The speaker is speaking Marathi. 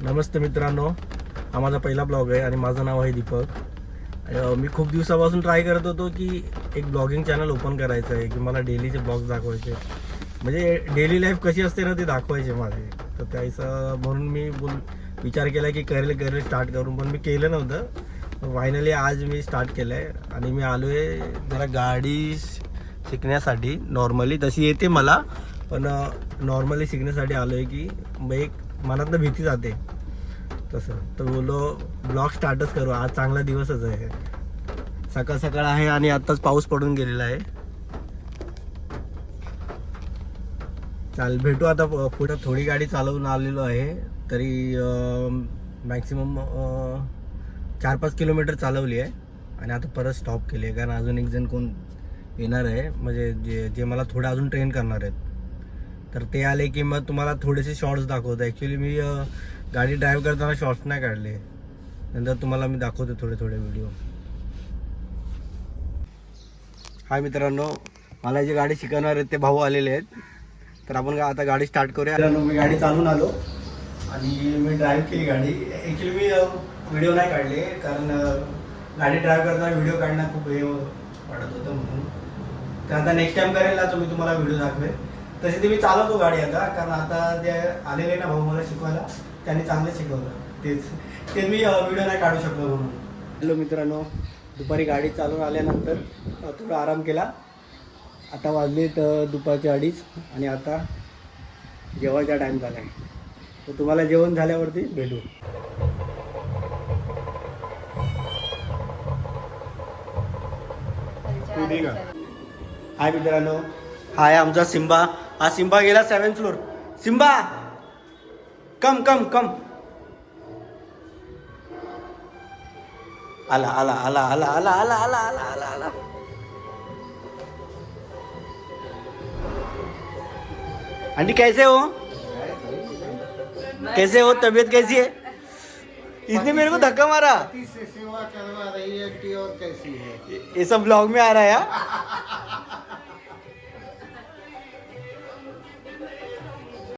नमस्ते मित्रांनो, हा माझा पहिला ब्लॉग आहे आणि माझं नाव आहे दीपक. मी खूप दिवसापासून ट्राय करत होतो की एक ब्लॉगिंग चॅनल ओपन करायचं आहे की मला डेलीचे ब्लॉग्स दाखवायचे, म्हणजे डेली लाईफ कशी असते ना ते दाखवायचे माझे. तर त्याचं म्हणून मी विचार केला की करेल स्टार्ट करून, पण मी केलं नव्हतं. फायनली आज मी स्टार्ट केलं आहे आणि मी आलो आहे जरा गाडी शिकण्यासाठी. नॉर्मली तशी येते मला, पण नॉर्मली शिकण्यासाठी आलो आहे की एक मनातनं भीती जाते तसं. तर बोललो ब्लॉग स्टार्टच करू, आज चांगला दिवसच आहे. सकाळ सकाळ आहे आणि आत्ताच पाऊस पडून गेलेला आहे. चाल भेटू आता पुढे. थोडी गाडी चालवून आलेलो आहे, तरी मॅक्सिमम 4-5 किलोमीटर चालवली आहे आणि आता परत स्टॉप केली आहे, कारण अजून एक जण कोण येणार आहे, म्हणजे जे मला थोडं अजून ट्रेन करणार आहेत. तर ते आले की मग तुम्हाला थोडेसे शॉर्ट्स दाखवतो. ॲक्च्युली मी गाडी ड्राईव्ह करताना शॉर्ट्स नाही काढले, नंतर तुम्हाला मी दाखवतो थोडे व्हिडिओ. हाय मित्रांनो, मला जे गाडी शिकवणार आहेत ते भाऊ आलेले आहेत. तर आपण आता गाडी स्टार्ट करूया. मी गाडी चालून आलो आणि मी ड्राईव्ह केली गाडी. ॲक्च्युली मी व्हिडिओ नाही काढले, कारण गाडी ड्राईव्ह करताना व्हिडिओ काढणं खूप हे वाटत होतं म्हणून. तर आता नेक्स्ट टाइम करेल ना, तुम्ही तुम्हाला व्हिडिओ दाखवेल. तशी ते मी चालवतो गाडी आता, कारण आता जे आलेले ना भाऊ मला शिकवायला, त्यांनी चांगलं शिकवलं. ते मी व्हिडिओ नाही काढू शकलो म्हणून. हॅलो मित्रांनो, दुपारी गाडी चालून आल्यानंतर थोडा आराम केला. आता वाजलेत दुपारचे 2:30 आणि आता जेवायचा टाईम झाला आहे. तर तुम्हाला जेवण झाल्यावरती भेटू. हाय मित्रांनो, हाय आमचा सिम्बा. हा सिम्बा गेला 7th फ्लोर. सिम्बा कम कम कम. आला आला आला आला आला आला आला आला आला आला. आंटी कैसे हो? कैसे हो? तबीयत कैसी है? इसने मेरे को धक्का मारा. सेवा करवा रही है और कैसी है? ये सब ब्लॉग में आ रहा है यार.